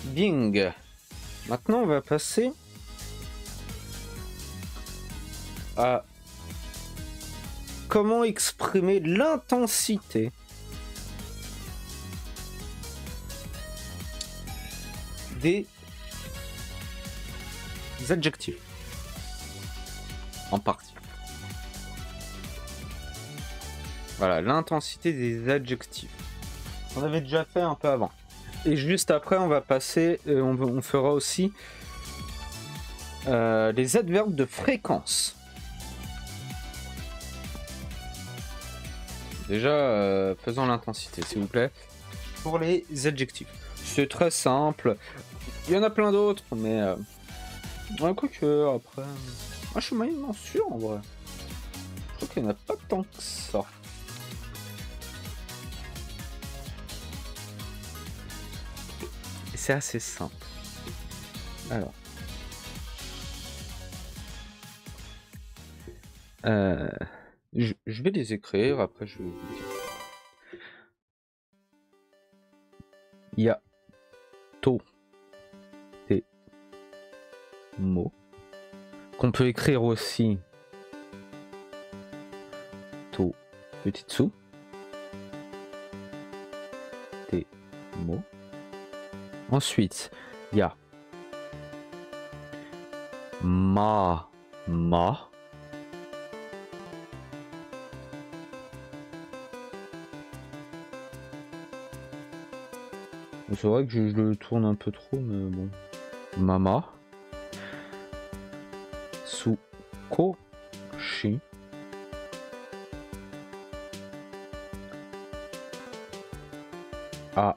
Bing. Maintenant, on va passer à comment exprimer l'intensité des adjectifs en partie. Voilà, l'intensité des adjectifs. On avait déjà fait un peu avant. Et juste après, on va passer, on fera aussi les adverbes de fréquence. Déjà, faisons l'intensité, s'il vous plaît. Pour les adjectifs. C'est très simple. Il y en a plein d'autres, mais... quoique, après... Moi, je suis moyennement sûr, en vrai. Je trouve qu'il n'y en a pas tant que ça. Et c'est assez simple. Alors... Je vais les écrire, après je vais vous dire. Il y a to, te, mo, qu'on peut écrire aussi to, petite sou, te, mo. Ensuite, il y a ma. C'est vrai que je le tourne un peu trop, mais bon. Mama. Sukoshi. A.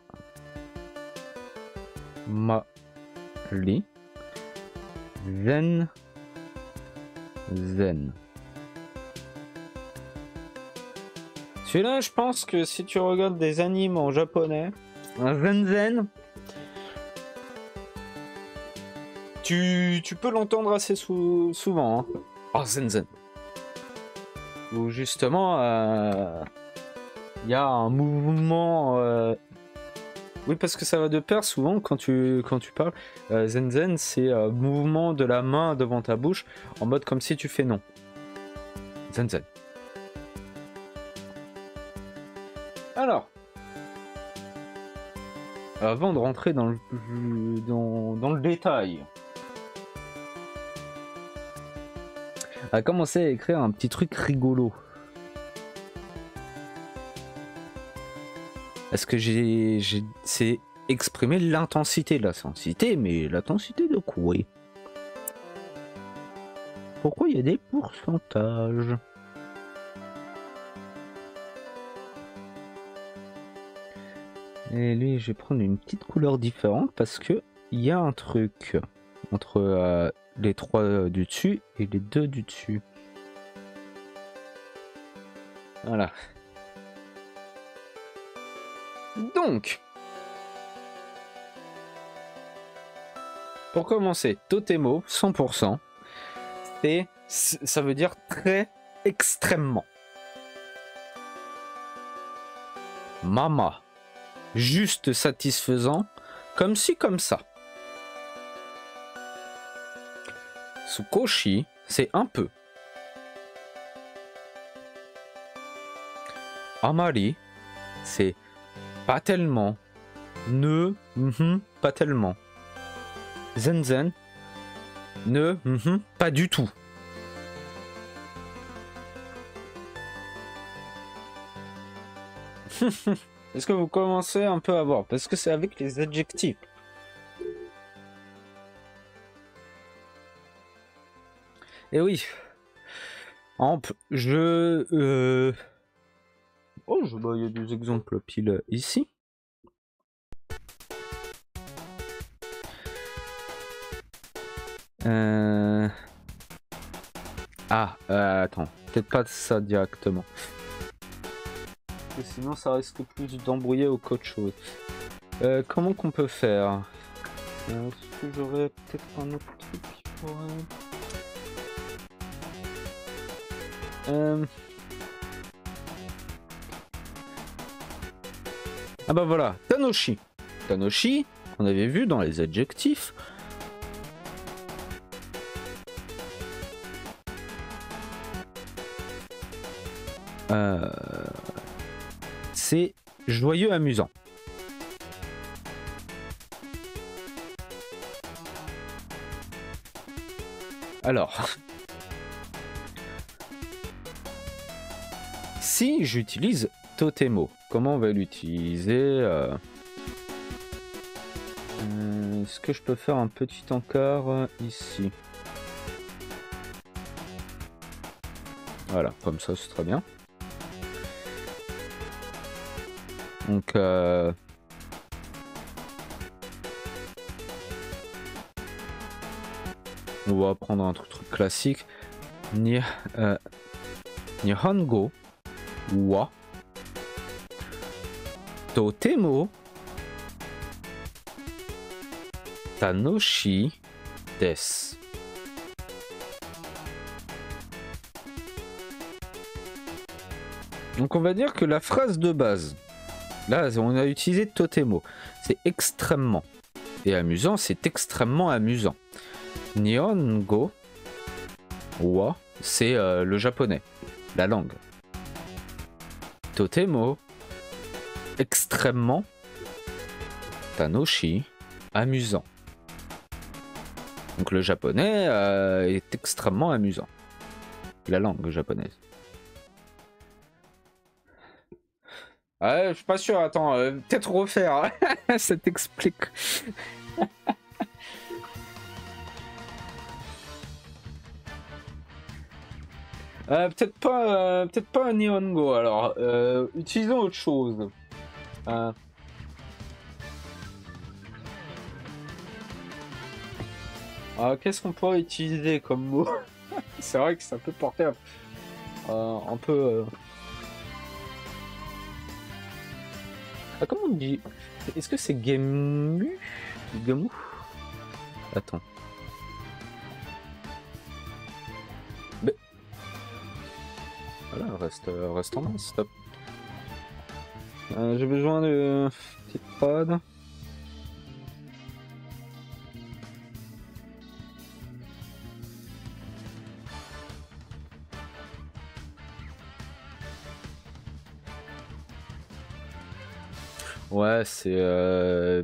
Mali. Zen. Celui-là, je pense que si tu regardes des animes en japonais, un zen, tu peux l'entendre assez souvent. Hein. Oh, zen. Où justement, il y a un mouvement... Oui, parce que ça va de pair souvent quand tu parles. Zen, c'est mouvement de la main devant ta bouche, en mode comme si tu fais non. Zen. Alors, avant de rentrer dans le détail, on va commencer à écrire un petit truc rigolo. Est-ce que c'est exprimer l'intensité de la sensité, mais l'intensité de quoi? Pourquoi il y a des pourcentages? Et lui, je vais prendre une petite couleur différente parce que il y a un truc entre les 3 du dessus et les 2 du dessus. Voilà. Donc, pour commencer, totemo, 100%, ça veut dire très extrêmement. Mama, juste satisfaisant, comme ci, comme ça. Sukoshi, c'est un peu. Amari, c'est pas tellement. Pas tellement. Zen, pas du tout. Est-ce que vous commencez un peu à voir? Parce que c'est avec les adjectifs. Et oui. Oh, il y a des exemples pile ici. Attends, peut-être pas ça directement. Parce que sinon ça risque plus d'embrouiller ou qu'autre chose. Comment qu'on peut faire? Est-ce que j'aurais peut-être un autre truc qui pourrait... Ah bah voilà, Tanoshi. Tanoshi, On avait vu dans les adjectifs. C'est joyeux, amusant. Alors, si j'utilise Totemo, comment on va l'utiliser Est-ce que je peux faire un petit encart ici? Voilà, comme ça c'est très bien. Donc on va prendre un truc classique. Nihongo wa totemo tanoshi desu. Donc on va dire que la phrase de base, là on a utilisé totemo, c'est extrêmement, et amusant, c'est extrêmement amusant. Nihongo wa, c'est le japonais, la langue. Totemo, extrêmement. Tanoshi, amusant. Donc le japonais est extrêmement amusant. La langue japonaise. Ah, je suis pas sûr, attends, peut-être refaire. Ça t'explique. Peut-être pas un Nihongo, alors. Utilisons autre chose. Qu'est-ce qu'on pourrait utiliser comme mot? C'est vrai que ça peut porter un peu... comment on dit? Est-ce que c'est Gemu? Gemu? Attends. Mais... Voilà, reste en main, stop. J'ai besoin de petite prod. Ouais, c'est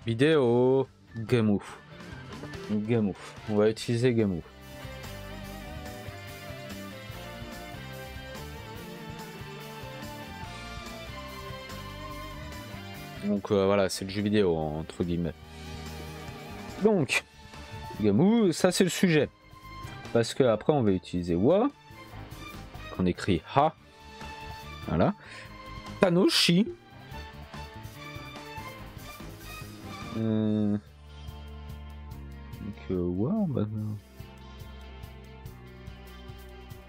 vidéo Gemu. Gemu. On va utiliser Gemu. Donc voilà, c'est le jeu vidéo entre guillemets. Donc, Gemu, ça c'est le sujet. Parce que après on va utiliser wa. On écrit ha. Voilà. Tanoshi. Donc wa, bah,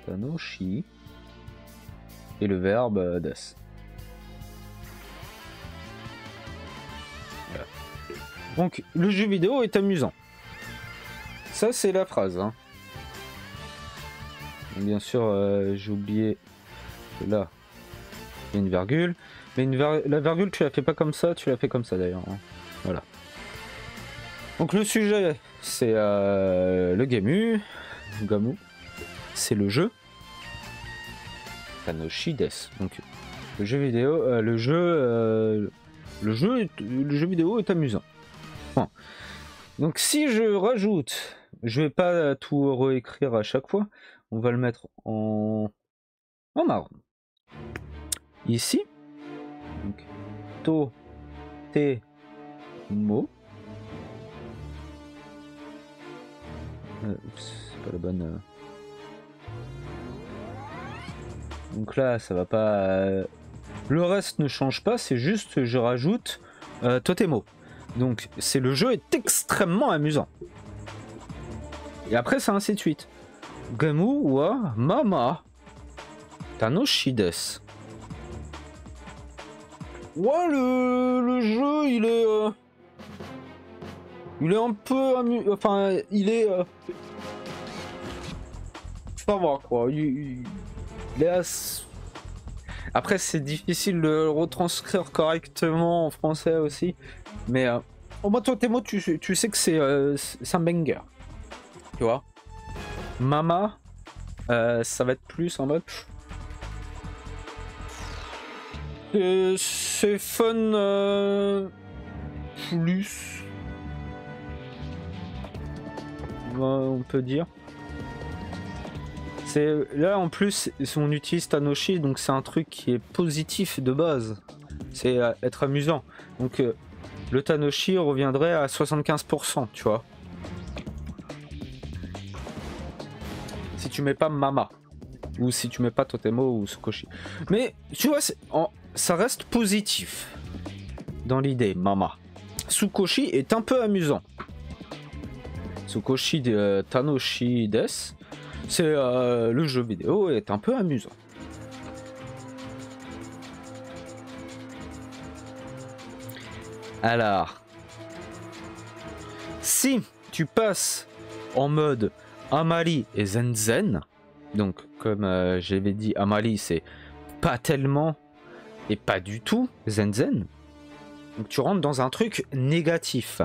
Tanoshi. Et le verbe das. Voilà. Donc le jeu vidéo est amusant. Ça c'est la phrase. Hein. Bien sûr, j'ai oublié que là il y a une virgule. Mais la virgule tu la fais pas comme ça, tu la fais comme ça d'ailleurs. Hein. Voilà. Donc le sujet c'est le Gemu. Gamu. C'est le jeu. Tanoshi desu. Donc le jeu vidéo, le jeu vidéo est amusant. Bon. Donc si je rajoute, je vais pas tout réécrire à chaque fois. On va le mettre en marron. Ici. Donc to te mo. Oups, c'est pas la bonne. Donc là, ça va pas. Le reste ne change pas, c'est juste je rajoute Totemo. Donc c'est le jeu est extrêmement amusant. Et après c'est ainsi de suite. Gamu wa mama tanoshi desu. Ouais, le jeu il est un peu enfin il est ça va quoi. Il est après c'est difficile de le retranscrire correctement en français aussi, mais Au moins, toi, tes mots, tu sais que c'est un banger. Tu vois. Mama, ça va être plus en mode. C'est fun plus. On peut dire. Là en plus on utilise Tanoshi, donc c'est un truc qui est positif de base. C'est être amusant. Donc le Tanoshi reviendrait à 75%, tu vois. Si tu mets pas Mama. Ou si tu mets pas Totemo ou Sukoshi. Mais tu vois, ça reste positif. Dans l'idée, Mama. Sukoshi est un peu amusant. Sukoshi de Tanoshi Des. C'est le jeu vidéo est un peu amusant. Alors, si tu passes en mode Amali et Zenzen, donc comme j'avais dit, Amali c'est pas tellement et pas du tout Zenzen, donc tu rentres dans un truc négatif.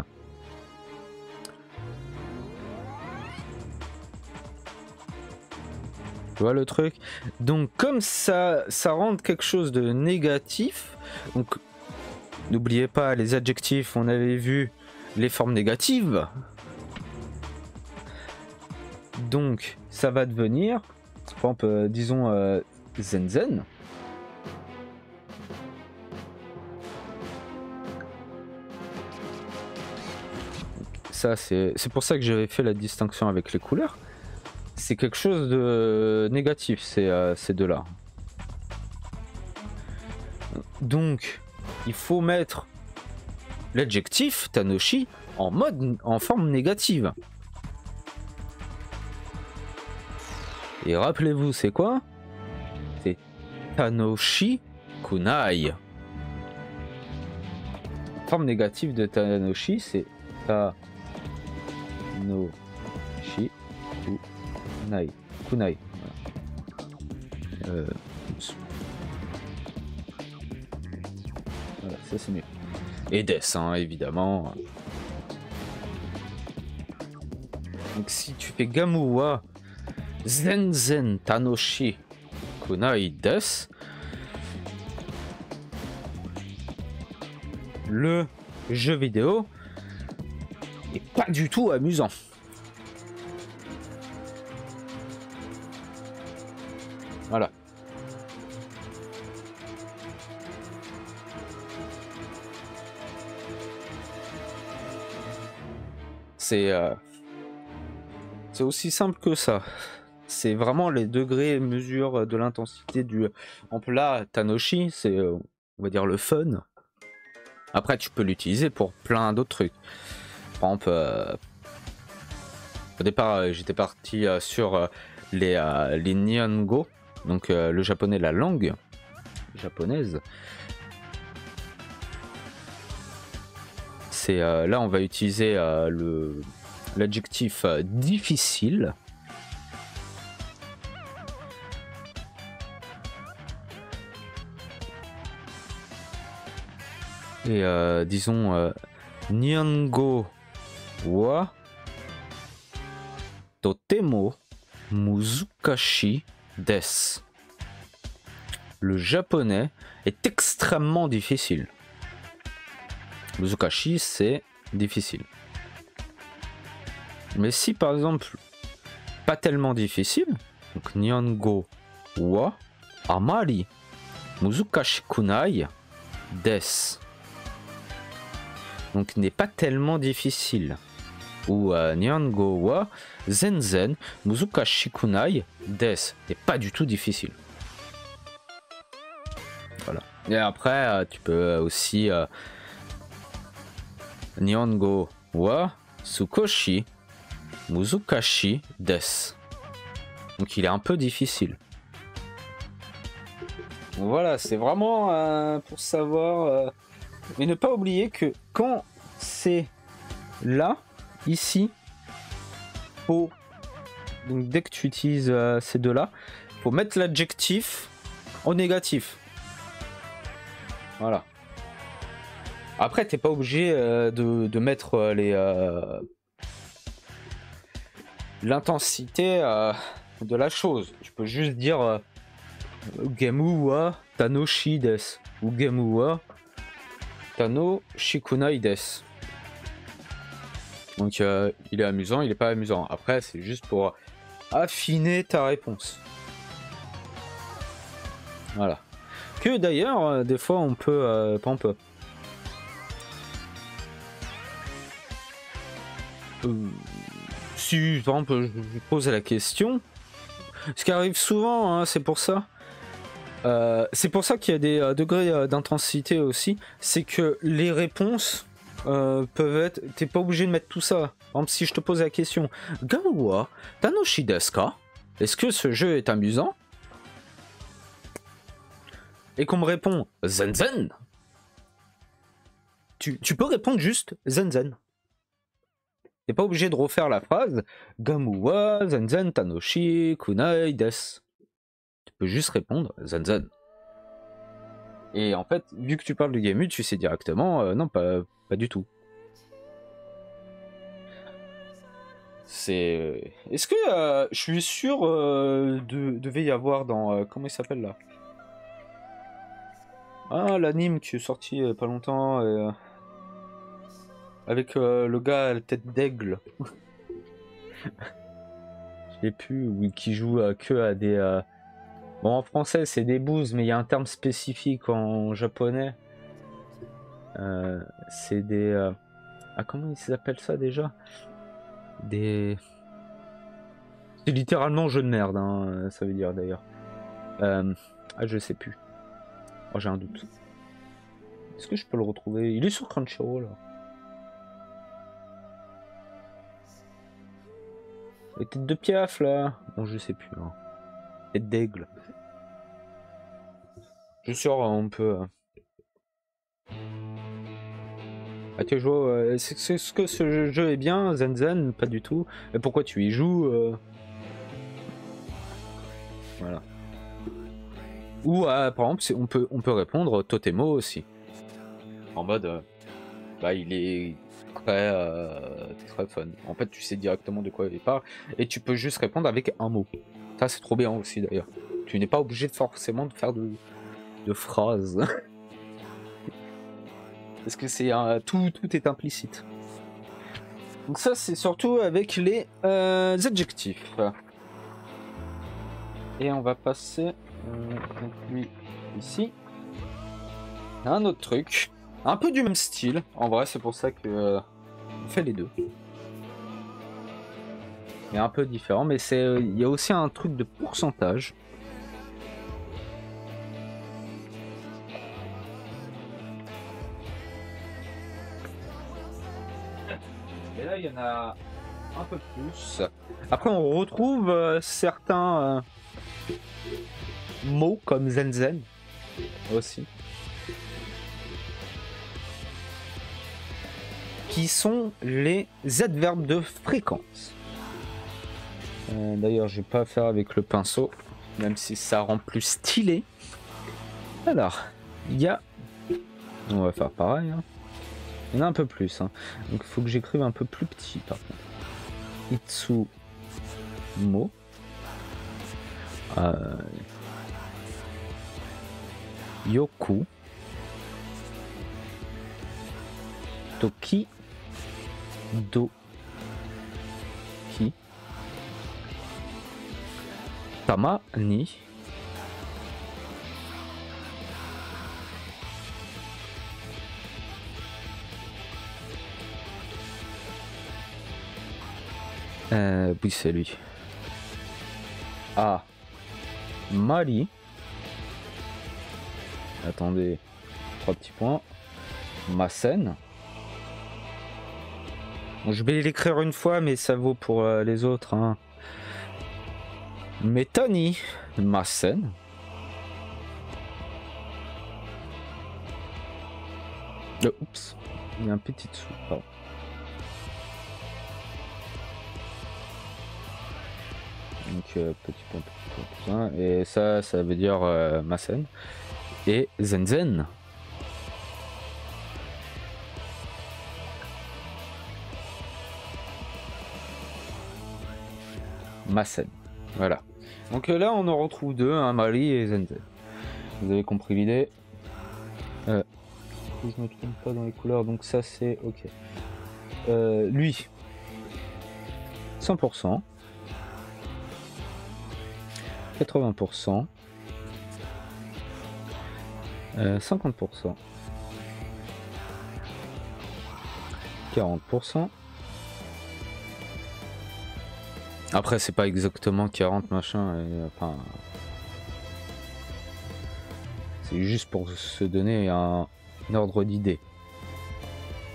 Tu vois le truc? Donc comme ça rend quelque chose de négatif, donc n'oubliez pas les adjectifs, on avait vu les formes négatives. Donc ça va devenir, par exemple, disons Zenzen. Ça c'est pour ça que j'avais fait la distinction avec les couleurs. C'est quelque chose de négatif, ces deux-là. Donc, il faut mettre l'adjectif Tanoshi en forme négative. Et rappelez-vous, c'est quoi? C'est Tanoshi Kunai. Forme négative de Tanoshi, c'est Tanoshi Kunai. Voilà, ça c'est mieux. Et Des, hein, évidemment. Donc si tu fais Gamuwa Zenzen Tanoshi Kunai Des, le jeu vidéo est pas du tout amusant. Voilà. C'est aussi simple que ça. C'est vraiment les degrés et mesures de l'intensité du... En plus là, Tanoshi, c'est, on va dire, le fun. Après, tu peux l'utiliser pour plein d'autres trucs. Par exemple, au départ, j'étais parti sur les Nihongo. Donc le japonais, la langue japonaise. C'est là on va utiliser l'adjectif difficile. Et disons Nihongo wa totemo muzukashi desu. Le japonais est extrêmement difficile. Muzukashi, c'est difficile. Mais si par exemple, pas tellement difficile, donc Nihongo wa amari muzukashi kunai desu. Donc n'est pas tellement difficile. Ou Nihongo wa zenzen muzukashi kunai desu. N'est pas du tout difficile. Voilà. Et après, tu peux aussi Nihongo wa sukoshi muzukashi desu. Donc il est un peu difficile. Donc voilà, c'est vraiment pour savoir. Mais ne pas oublier que quand c'est là, ici, faut. Donc dès que tu utilises ces deux-là, faut mettre l'adjectif en négatif. Voilà. Après, t'es pas obligé de mettre l'intensité de la chose. Tu peux juste dire Gemu wa Tanoshi desu ou Gemu wa Tano Shikunai desu. Donc il est amusant, il est pas amusant. Après, c'est juste pour affiner ta réponse. Voilà. Que d'ailleurs, des fois, on peut... pas on peut. Si, par exemple, je pose la question, ce qui arrive souvent, hein, c'est pour ça. C'est pour ça qu'il y a des degrés d'intensité aussi. C'est que les réponses peuvent être... T'es pas obligé de mettre tout ça. Par exemple, si je te pose la question, Gamu wa Tanoshi desu ka? Est-ce que ce jeu est amusant? Et qu'on me répond Zen Zen, tu peux répondre juste Zen Zen. T'es pas obligé de refaire la phrase Gamu wa Zen Zen Tanoshi Kunai desu. Tu peux juste répondre Zen Zen. Et en fait, vu que tu parles de Gamu, tu sais directement non, pas du tout. C'est... Est-ce que je suis sûr devait y avoir dans... comment il s'appelle là? Ah, l'anime qui est sorti pas longtemps avec le gars à la tête d'aigle. Je sais plus, oui, qui joue que à des... Bon, en français c'est des bouses, mais il y a un terme spécifique en japonais. C'est des... Ah, comment ils s'appellent ça déjà? Des... C'est littéralement jeu de merde, hein, ça veut dire d'ailleurs. Ah, je sais plus. Oh, j'ai un doute. Est-ce que je peux le retrouver? Il est sur Crunchyroll là. Les têtes de piaf là. Bon, je sais plus. Hein. Tête d'aigle. Je suis sûr, on peut. Ah, tu joues. Est-ce que ce jeu est bien, Zen Zen? Pas du tout. Et pourquoi tu y joues Voilà. Ou par exemple, on peut répondre Totemo aussi. En mode, bah il est très fun. En fait, tu sais directement de quoi il parle et tu peux juste répondre avec un mot. Ça, c'est trop bien aussi d'ailleurs. Tu n'es pas obligé forcément de faire de phrases. Parce que c'est tout est implicite. Donc ça, c'est surtout avec les adjectifs. Et on va passer donc lui ici. Un autre truc, un peu du même style. En vrai, c'est pour ça que on fait les deux. Mais un peu différent, mais c'est il y a aussi un truc de pourcentage. Et là, il y en a un peu plus. Après, on retrouve certains mots comme Zen Zen aussi. Qui sont les adverbes de fréquence. D'ailleurs, je vais pas faire avec le pinceau, même si ça rend plus stylé. Alors, il y a... On va faire pareil. Hein. Il y en a un peu plus. Hein. Donc, il faut que j'écrive un peu plus petit, par contre. Itsumo. Yoku. Toki. Do. Ki. Tama ni. Oui, c'est lui. Ah. Mali. Attendez. 3 petits points. Masen. Bon, je vais l'écrire une fois, mais ça vaut pour les autres. Hein. Metani. Masen. Oups. Il y a un petit dessous. Pardon. Donc petit point, et ça veut dire Masen et Zen Zen. Masen. Voilà. Donc là, on en retrouve deux, hein, Mali et Zenzen. Vous avez compris l'idée. Je me trompe pas dans les couleurs, donc ça c'est ok. Lui, 100%, 80%, 50%, 40%. Après, c'est pas exactement 40 machin, enfin, c'est juste pour se donner un ordre d'idée.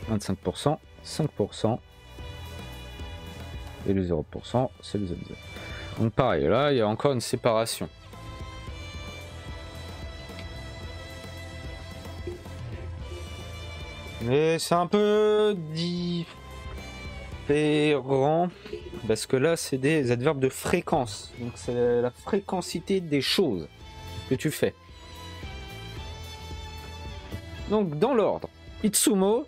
25%, 5% et le 0%, c'est le Zenzen. Donc pareil, là, il y a encore une séparation. Mais c'est un peu différent parce que là, c'est des adverbes de fréquence. Donc c'est la fréquencité des choses que tu fais. Donc dans l'ordre, Itsumo,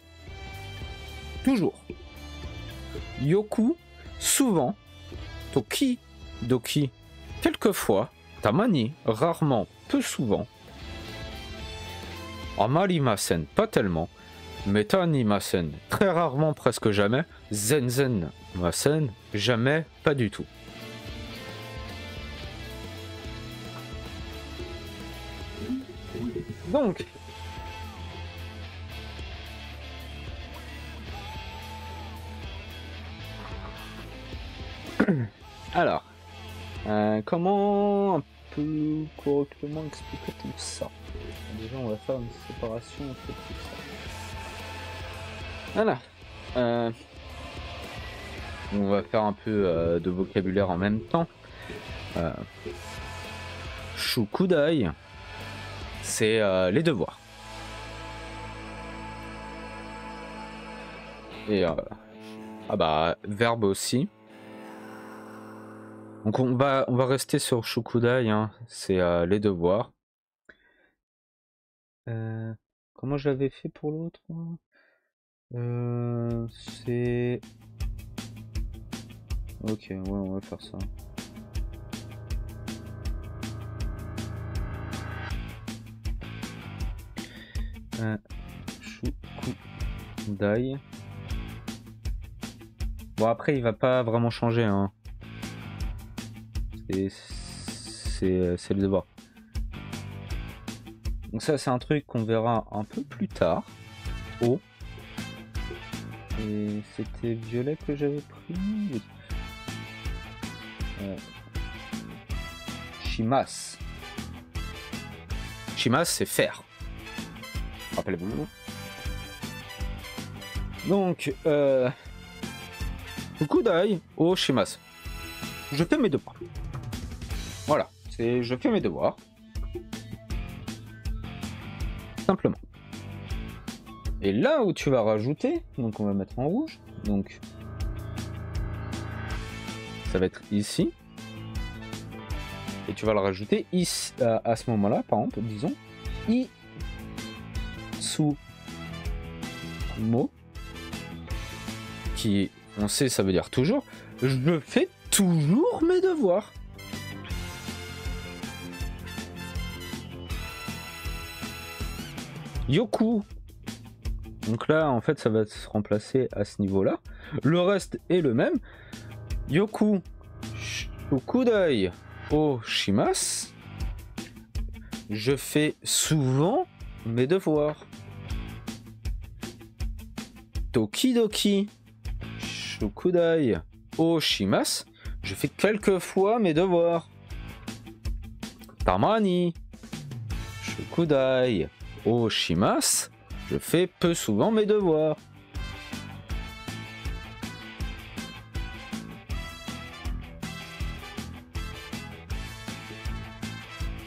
toujours. Yoku, souvent. Toki, doki, quelquefois. Tamani, rarement, peu souvent. Amarimasen, pas tellement. Metanimasen, très rarement, presque jamais. Zenzen masen, jamais, pas du tout. Donc, alors, comment un peu correctement expliquer tout ça? Déjà, on va faire une séparation entre tout ça. Voilà. On va faire un peu de vocabulaire en même temps. Shukudai, c'est les devoirs. Et ah bah, verbe aussi. Donc on va rester sur Shukudai, hein. C'est les devoirs. Comment j'avais fait pour l'autre? C'est... Ok, ouais, on va faire ça. Shukudai. Bon, après, il va pas vraiment changer, hein. C'est le devoir. Donc ça, c'est un truc qu'on verra un peu plus tard. Oh. Et c'était violet que j'avais pris. Oui. Shimas. Shimas, c'est faire. Rappelez-vous. Donc, Fukudai au Shimas. Je fais mes devoirs. Voilà, c'est je fais mes devoirs. Simplement. Et là où tu vas rajouter, donc on va mettre en rouge, donc ça va être ici. Et tu vas le rajouter ici, à ce moment-là, par exemple, disons, Itsumo, qui, on sait, ça veut dire toujours, je fais toujours mes devoirs. Yoku. Donc là, en fait, ça va se remplacer à ce niveau-là. Le reste est le même. Yoku Shukudai o Shimas. Je fais souvent mes devoirs. Tokidoki Shukudai o Shimas. Je fais quelquefois mes devoirs. Tamani Shukudai o Shimas. Je fais peu souvent mes devoirs.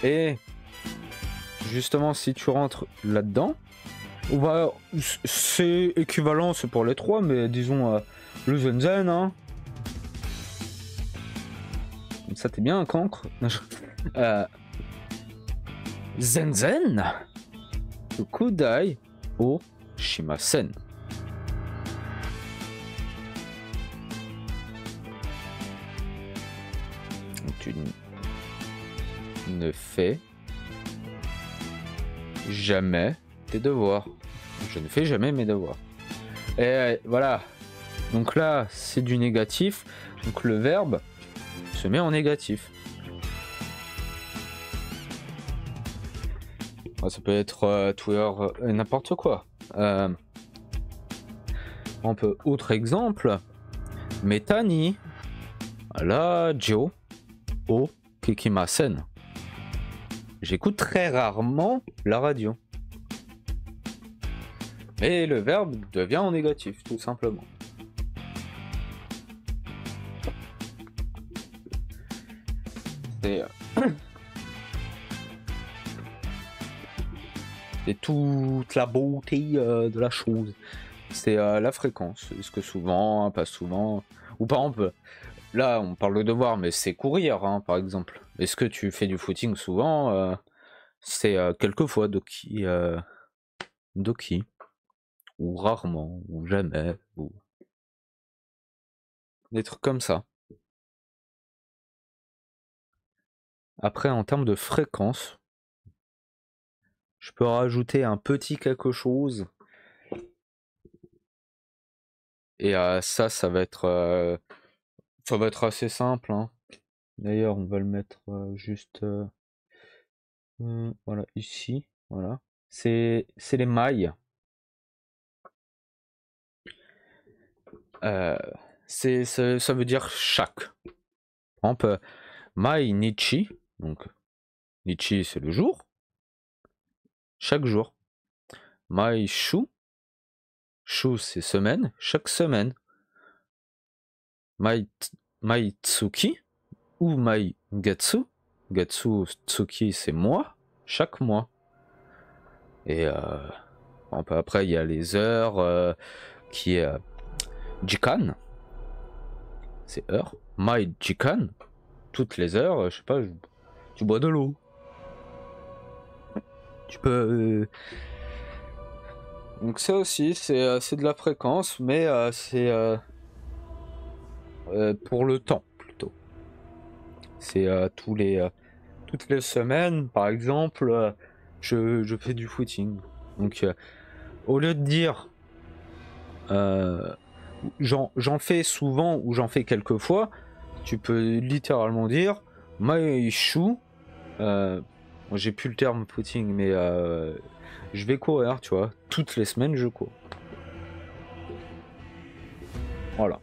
Et justement, si tu rentres là-dedans, c'est équivalent, c'est pour les trois, mais disons le Zenzen, hein. Comme ça, t'es bien un cancre. Zenzen Shukudai o Shimasen. tu ne fais jamais tes devoirs. Je ne fais jamais mes devoirs. Et voilà. Donc là, c'est du négatif. Donc le verbe se met en négatif. Ça peut être tout et n'importe quoi. On peut, autre exemple, Metani, Radio, O Kikimasen. J'écoute très rarement la radio. Mais le verbe devient en négatif, tout simplement. C'est toute la beauté de la chose. C'est la fréquence. Est-ce que souvent, pas souvent. Ou par exemple, là on parle de devoir, mais c'est courir, hein, par exemple. Est-ce que tu fais du footing souvent c'est quelquefois Doki. Doki. Ou rarement, ou jamais. Ou... des trucs comme ça. Après, en termes de fréquence, je peux rajouter un petit quelque chose. Et ça va être assez simple. Hein. D'ailleurs, on va le mettre juste voilà, ici. Voilà. C'est les mailles. Ça veut dire chaque. Par exemple, mai nichi. Donc, nichi, c'est le jour. Chaque jour. Mai shu. Shu, c'est semaine. Chaque semaine. Mai tsuki. Ou mai getsu. Getsu, tsuki, c'est mois. Chaque mois. Et après, il y a les heures qui est jikan. C'est heure. Mai jikan. Toutes les heures, je sais pas, tu bois de l'eau. Tu peux. Donc ça aussi, c'est de la fréquence, mais c'est pour le temps plutôt. C'est toutes les semaines, par exemple, je fais du footing. Donc au lieu de dire j'en fais souvent ou j'en fais quelques fois, tu peux littéralement dire Maishu. J'ai plus le terme footing, mais je vais courir, tu vois. Toutes les semaines, je cours. Voilà.